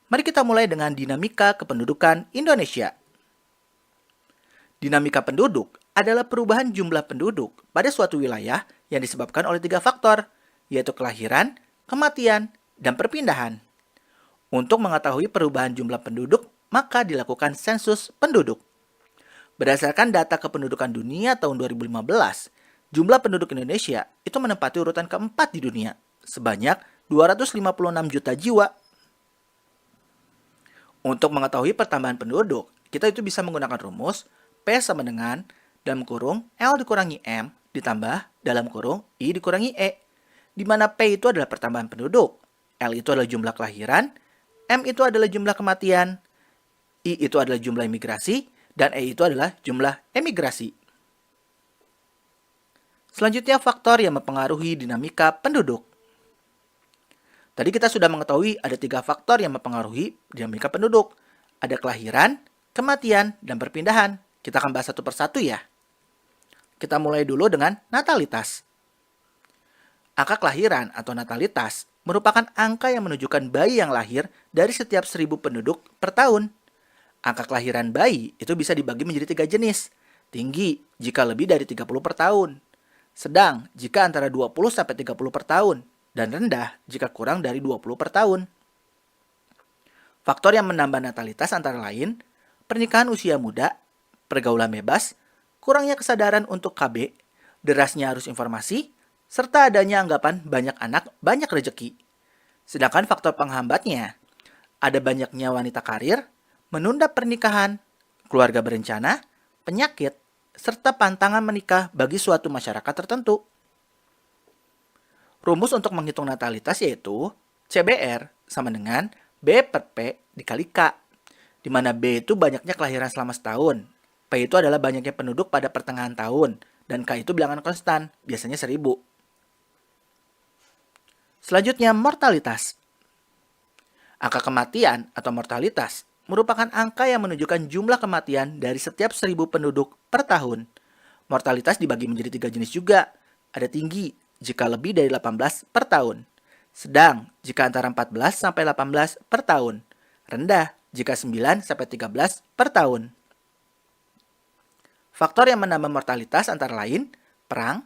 Mari kita mulai dengan dinamika kependudukan Indonesia. Dinamika penduduk adalah perubahan jumlah penduduk pada suatu wilayah yang disebabkan oleh 3 faktor, yaitu kelahiran, kematian, dan perpindahan. Untuk mengetahui perubahan jumlah penduduk, maka dilakukan sensus penduduk. Berdasarkan data kependudukan dunia tahun 2015, jumlah penduduk Indonesia itu menempati urutan keempat di dunia, sebanyak 256 juta jiwa. Untuk mengetahui pertambahan penduduk, kita itu bisa menggunakan rumus P sama dengan dalam kurung L dikurangi M ditambah dalam kurung I dikurangi E, di mana P itu adalah pertambahan penduduk, L itu adalah jumlah kelahiran, M itu adalah jumlah kematian, I itu adalah jumlah imigrasi, dan E itu adalah jumlah emigrasi. Selanjutnya, faktor yang mempengaruhi dinamika penduduk. Tadi kita sudah mengetahui ada 3 faktor yang mempengaruhi dinamika penduduk. Ada kelahiran, kematian, dan perpindahan. Kita akan bahas satu persatu ya. Kita mulai dulu dengan natalitas. Angka kelahiran atau natalitas merupakan angka yang menunjukkan bayi yang lahir dari setiap 1.000 penduduk per tahun. Angka kelahiran bayi itu bisa dibagi menjadi 3 jenis. Tinggi jika lebih dari 30 per tahun. Sedang jika antara 20-30 per tahun. Dan rendah jika kurang dari 20 per tahun. Faktor yang menambah natalitas antara lain, pernikahan usia muda, pergaulan bebas, kurangnya kesadaran untuk KB, derasnya arus informasi, serta adanya anggapan banyak anak, banyak rejeki. Sedangkan faktor penghambatnya, ada banyaknya wanita karir, menunda pernikahan, keluarga berencana, penyakit, serta pantangan menikah bagi suatu masyarakat tertentu. Rumus untuk menghitung natalitas yaitu CBR sama dengan B per P dikali K, di mana B itu banyaknya kelahiran selama setahun, P itu adalah banyaknya penduduk pada pertengahan tahun, dan K itu bilangan konstan, biasanya 1.000. Selanjutnya, mortalitas. Angka kematian atau mortalitas merupakan angka yang menunjukkan jumlah kematian dari setiap 1.000 penduduk per tahun. Mortalitas dibagi menjadi 3 jenis juga. Ada tinggi jika lebih dari 18 per tahun. Sedang jika antara 14 sampai 18 per tahun. Rendah jika 9 sampai 13 per tahun. Faktor yang menambah mortalitas antara lain perang,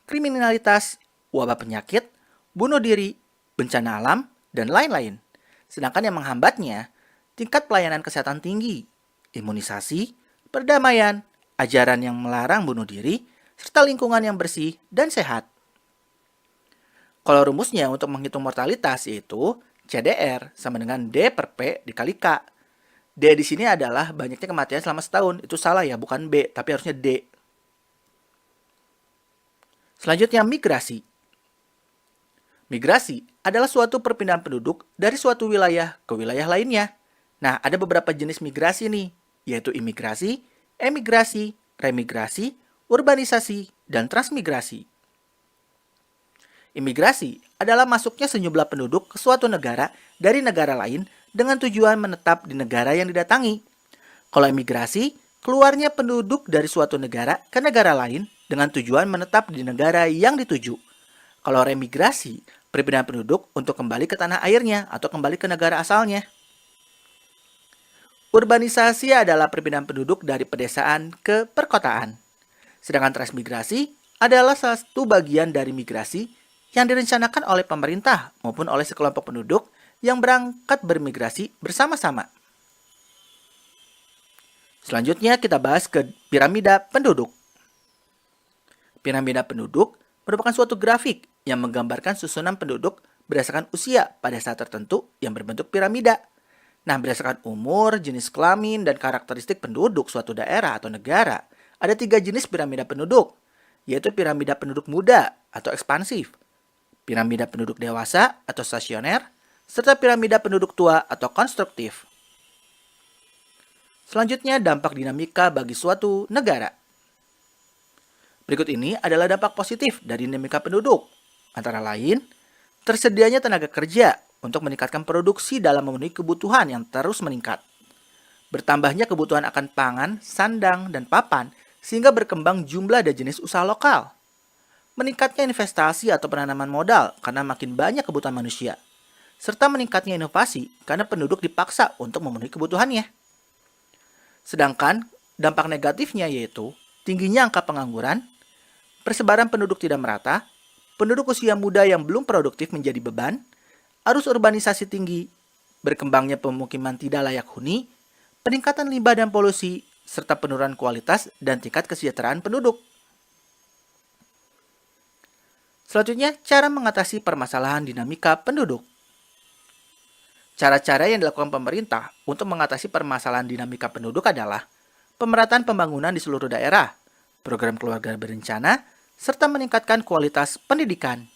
kriminalitas, wabah penyakit, bunuh diri, bencana alam, dan lain-lain. Sedangkan yang menghambatnya, tingkat pelayanan kesehatan tinggi, imunisasi, perdamaian, ajaran yang melarang bunuh diri, serta lingkungan yang bersih dan sehat. Kalau rumusnya untuk menghitung mortalitas yaitu CDR sama dengan D per P dikali K. D di sini adalah banyaknya kematian selama setahun. Itu salah ya, bukan B, tapi harusnya D. Selanjutnya, migrasi. Migrasi adalah suatu perpindahan penduduk dari suatu wilayah ke wilayah lainnya. Nah, ada beberapa jenis migrasi nih, yaitu imigrasi, emigrasi, remigrasi, urbanisasi, dan transmigrasi. Imigrasi adalah masuknya sejumlah penduduk ke suatu negara dari negara lain dengan tujuan menetap di negara yang didatangi. Kalau emigrasi, keluarnya penduduk dari suatu negara ke negara lain dengan tujuan menetap di negara yang dituju. Kalau remigrasi, perpindahan penduduk untuk kembali ke tanah airnya atau kembali ke negara asalnya. Urbanisasi adalah perpindahan penduduk dari pedesaan ke perkotaan. Sedangkan transmigrasi adalah salah satu bagian dari migrasi yang direncanakan oleh pemerintah maupun oleh sekelompok penduduk yang berangkat bermigrasi bersama-sama. Selanjutnya kita bahas ke piramida penduduk. Piramida penduduk merupakan suatu grafik yang menggambarkan susunan penduduk berdasarkan usia pada saat tertentu yang berbentuk piramida. Nah, berdasarkan umur, jenis kelamin, dan karakteristik penduduk suatu daerah atau negara, ada 3 jenis piramida penduduk, yaitu piramida penduduk muda atau ekspansif, piramida penduduk dewasa atau stasioner, serta piramida penduduk tua atau konstruktif. Selanjutnya, dampak dinamika bagi suatu negara. Berikut ini adalah dampak positif dari dinamika penduduk. Antara lain, tersedianya tenaga kerja untuk meningkatkan produksi dalam memenuhi kebutuhan yang terus meningkat. Bertambahnya kebutuhan akan pangan, sandang, dan papan sehingga berkembang jumlah dan jenis usaha lokal. Meningkatnya investasi atau penanaman modal karena makin banyak kebutuhan manusia. serta meningkatnya inovasi karena penduduk dipaksa untuk memenuhi kebutuhannya. Sedangkan dampak negatifnya yaitu tingginya angka pengangguran, persebaran penduduk tidak merata, penduduk usia muda yang belum produktif menjadi beban, arus urbanisasi tinggi, berkembangnya pemukiman tidak layak huni, peningkatan limbah dan polusi, serta penurunan kualitas dan tingkat kesejahteraan penduduk. Selanjutnya, cara mengatasi permasalahan dinamika penduduk. Cara-cara yang dilakukan pemerintah untuk mengatasi permasalahan dinamika penduduk adalah pemerataan pembangunan di seluruh daerah, program keluarga berencana, serta meningkatkan kualitas pendidikan.